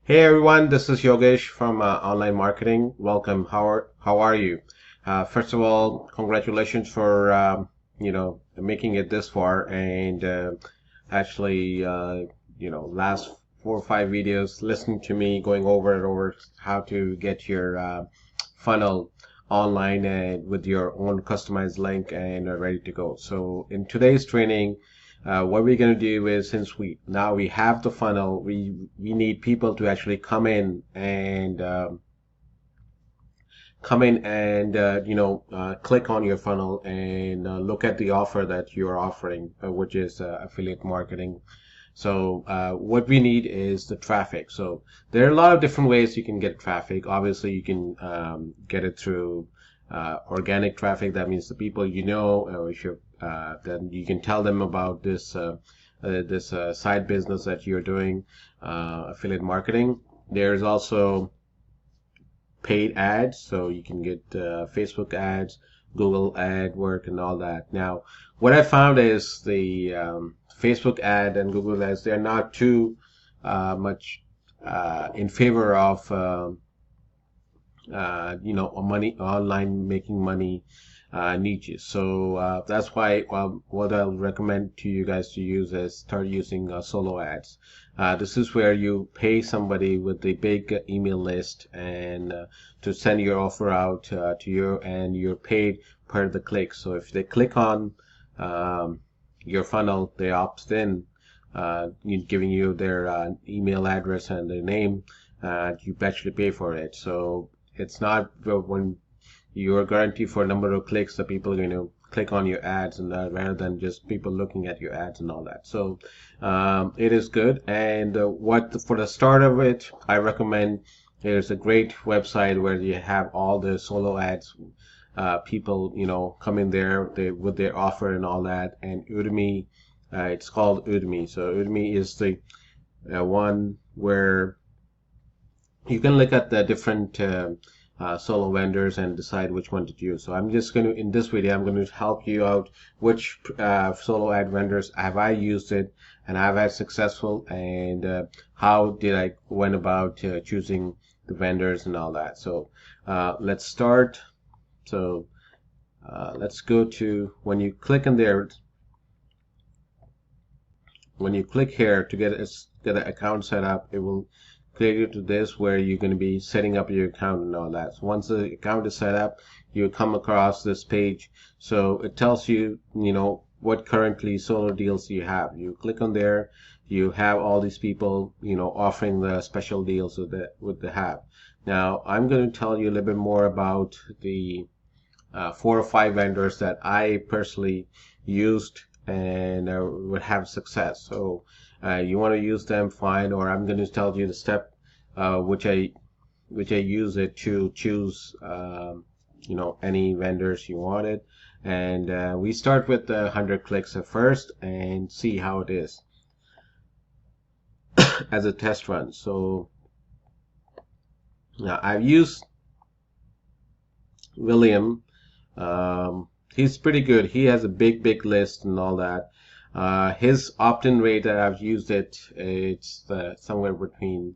Hey everyone, this is Yogesh from Online Marketing. Welcome. How are you? First of all, congratulations for making it this far and actually last 4 or 5 videos listening to me going over and over how to get your funnel online and with your own customized link and ready to go. So in today's training, what we're going to do is, since we have the funnel, we need people to actually come in and click on your funnel and look at the offer that you're offering, which is affiliate marketing. So what we need is the traffic. So there are a lot of different ways you can get traffic. Obviously, you can get it through organic traffic. That means the people you know, if you're, then you can tell them about this side business that you're doing, affiliate marketing. There's also paid ads, so you can get Facebook ads, Google ad work, and all that. Now, what I found is the Facebook ad and Google ads, they're not too much in favor of money online making money niches. So that's why what I'll recommend to you guys to use is start using solo ads. This is where you pay somebody with the big email list and to send your offer out to you, and you're paid per the click. So if they click on your funnel, they opt in, giving you their email address and their name. You actually pay for it. So it's not when you're guaranteed for a number of clicks that people are going to click on your ads, and rather than just people looking at your ads and all that. So it is good. And for the start of it, I recommend there's a great website where you have all the solo ads. People, come in there with their offer and all that. And Udemy, it's called Udemy. So Udemy is the one where you can look at the different solo vendors and decide which one to use. So I'm just going to, in this video, I'm going to help you out which solo ad vendors have I used it and I've had successful, and how did I went about choosing the vendors and all that. So let's start. So let's go to, when you click in there, when you click here to get an account set up, it will create you to this where you're going to be setting up your account and all that. So once the account is set up, you come across this page. So it tells you, what currently solo deals you have. You click on there, you have all these people, offering the special deals that they have. Now, I'm going to tell you a little bit more about the 4 or 5 vendors that I personally used and would have success. So you want to use them, fine, or I'm going to tell you the step which I use it to choose any vendors you wanted. And we start with the 100 clicks at first and see how it is as a test run. So now I've used William. He's pretty good. He has a big list and all that. His opt-in rate that I've used it's somewhere between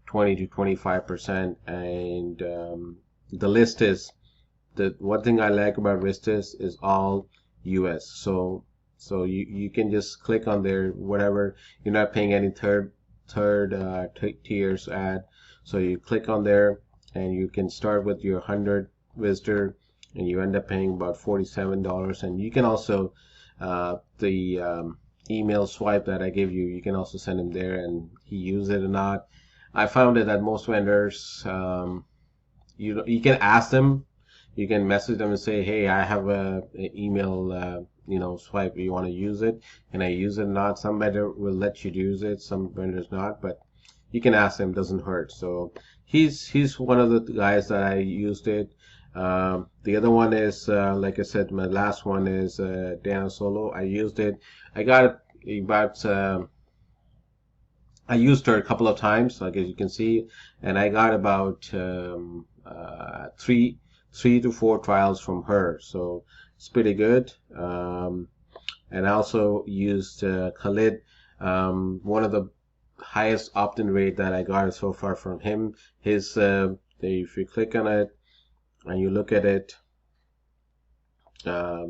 20 to 25%, and the list is, the one thing I like about list is all US. So you can just click on there, whatever. You're not paying any third tiers ad. So you click on there and you can start with your 100 visitor, and you end up paying about $47. And you can also the email swipe that I give you, you can also send him there and he use it or not. I found it that most vendors, you can ask them, you can message them and say, hey, I have a email swipe, you want to use it, and I use it or not. Some vendor will let you use it, some vendors not, but you can ask them, doesn't hurt. So he's one of the guys that I used it. The other one is, like I said, my last one is Dana Solo. I used it. I got about, I used her a couple of times, like as you can see, and I got about three to four trials from her. So it's pretty good. And I also used Khalid. One of the highest opt-in rate that I got so far from him. His if you click on it and you look at it,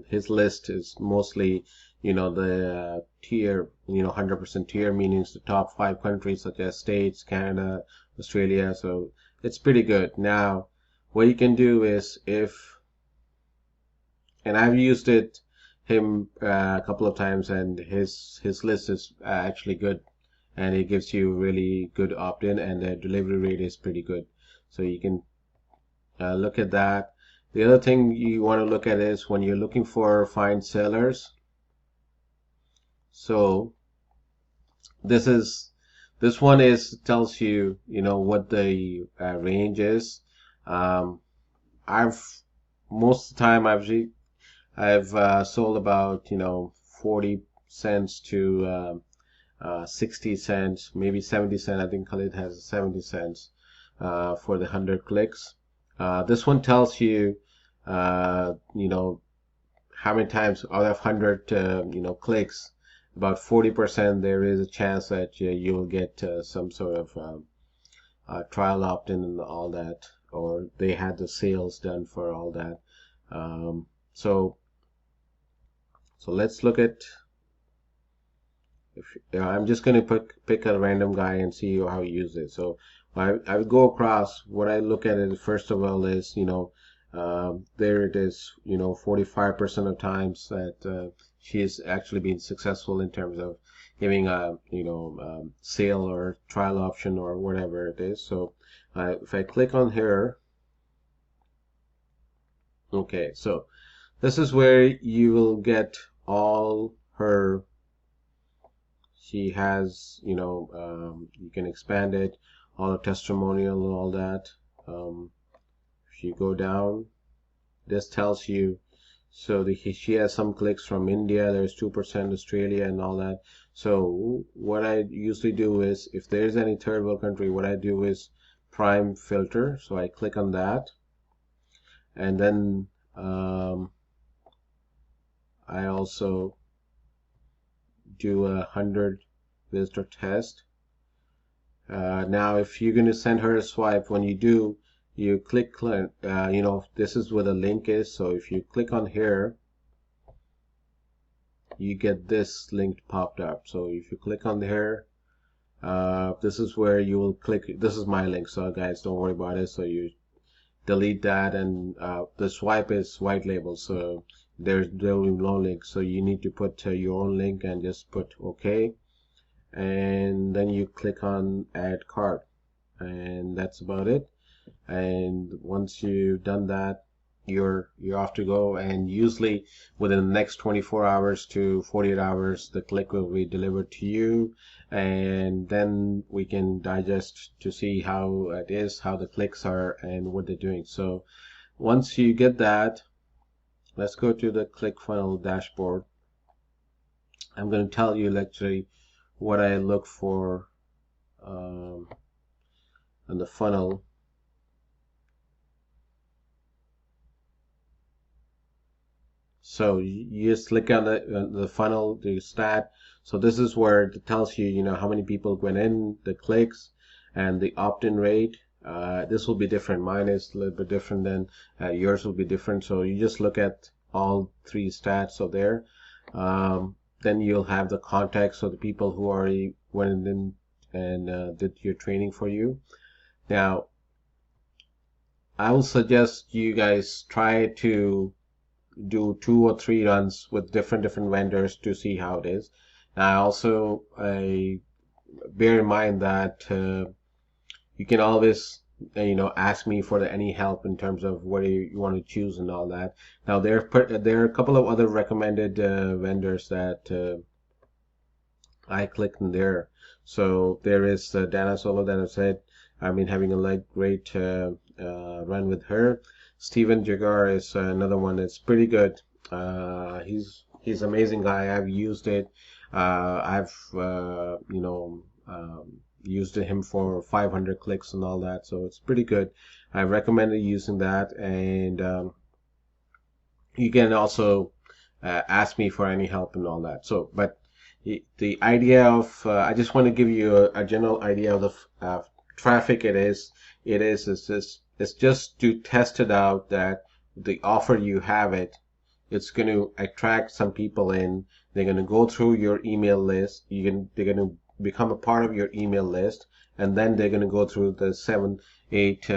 his list is mostly, the tier, 100% tier, meaning the top 5 countries such as States, Canada, Australia. So it's pretty good. Now, what you can do is and I've used him a couple of times, and his list is actually good, and it gives you really good opt-in, and the delivery rate is pretty good. So you can look at that. The other thing you want to look at is when you're looking for find sellers. So this one tells you what the range is. I've most of the time I've sold about 40 cents to 60 cents, maybe 70 cents. I think Khalid has 70 cents for the 100 clicks. This one tells you, how many times out of 100, clicks, about 40% there is a chance that you will get some sort of trial opt-in and all that, or they had the sales done for all that. So let's look at. I'm just going to pick a random guy and see how he uses it. So I would go across. What I look at it first of all is, there it is, 45% of times that she has actually been successful in terms of giving a, sale or trial option or whatever it is. So if I click on here, okay, so this is where you will get all her. She has, you can expand it, all the testimonial and all that. If you go down, this tells you, so she has some clicks from India, there's 2% Australia and all that. So what I usually do is, if there's any third world country, what I do is prime filter. So I click on that, and then I also do 100 visitor test. Now if you're going to send her a swipe, when you do, you click, this is where the link is. So if you click on here, you get this link popped up. So if you click on here, this is where you will click. This is my link, so guys, don't worry about it. So you delete that, and the swipe is white label, so there will be no link. So you need to put your own link and just put OK, and then you click on add cart, and that's about it. And once you've done that, you're off to go, and usually within the next 24 hours to 48 hours the click will be delivered to you, and then we can digest to see how it is, how the clicks are and what they're doing. So once you get that, let's go to the Clickfunnels dashboard. I'm going to tell you actually what I look for in the funnel. So you just click on the funnel, the stat. So this is where it tells you, how many people went in, the clicks, and the opt-in rate. This will be different. Mine is a little bit different than yours will be different. So you just look at all three stats. So there. Then you'll have the context of the people who already went in and did your training for you. Now, I will suggest you guys try to do 2 or 3 runs with different vendors to see how it is. Now also bear in mind that you can always ask me for any help in terms of what you want to choose and all that. Now there are a couple of other recommended vendors that I clicked in there. So there is Dana Solo that I said I've been having a great run with her. Steven Jagar is another one that's pretty good. He's an amazing guy. I've used it. I've used him for 500 clicks and all that, so it's pretty good. I recommended using that, and you can also ask me for any help and all that. So, but the idea of I just want to give you a general idea of the traffic it's just to test it out that the offer you have it's going to attract some people in. They're going to go through your email list. They're going to become a part of your email list, and then they're going to go through the eight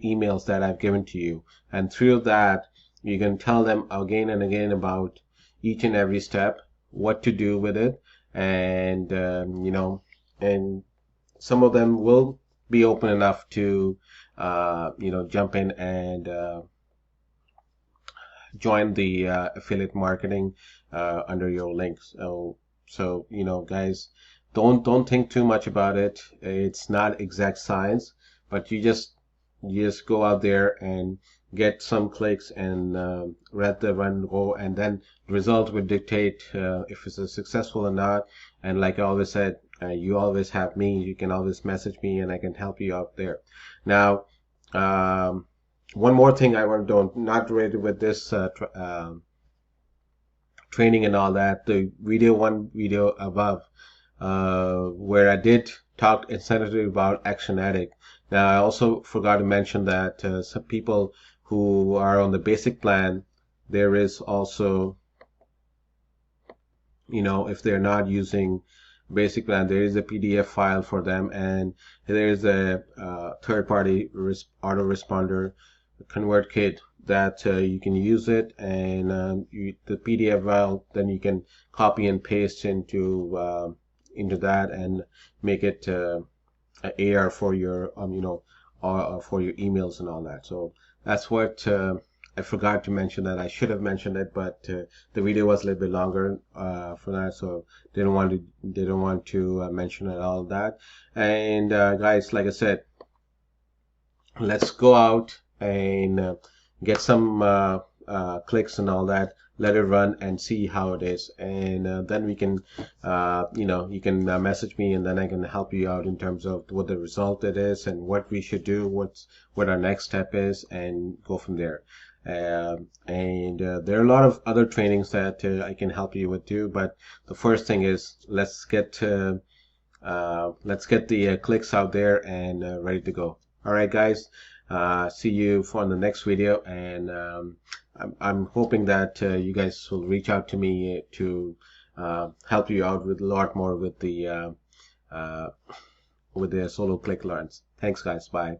emails that I've given to you. And through that, you can tell them again and again about each and every step, what to do with it, and and some of them will be open enough to jump in and join the affiliate marketing under your links. So guys, don't think too much about it. It's not exact science, but you just go out there and get some clicks and let the run go, and then the result will dictate if it's a successful or not. And like I always said, you always have me. You can always message me, and I can help you out there. Now, one more thing I want to do, not related with this training and all that, the one video above, where I did talk extensively about Action Addict. Now, I also forgot to mention that some people who are on the basic plan, there is also, if they're not using basic plan, there is a PDF file for them, and there is a third-party autoresponder convert kit that you can use it, and the PDF file, then you can copy and paste into that and make it AR for your for your emails and all that. So that's what I forgot to mention. That I should have mentioned it, but the video was a little bit longer for that, so didn't want to mention it, all that. And guys, like I said, let's go out and get some clicks and all that. Let it run and see how it is, and then we can you can message me, and then I can help you out in terms of what the result it is and what we should do, what our next step is, and go from there. And there are a lot of other trainings that I can help you with too, but the first thing is let's get the clicks out there and ready to go. All right, guys. See you for the next video, and I'm hoping that you guys will reach out to me to help you out with a lot more with the solo click learns. Thanks, guys. Bye.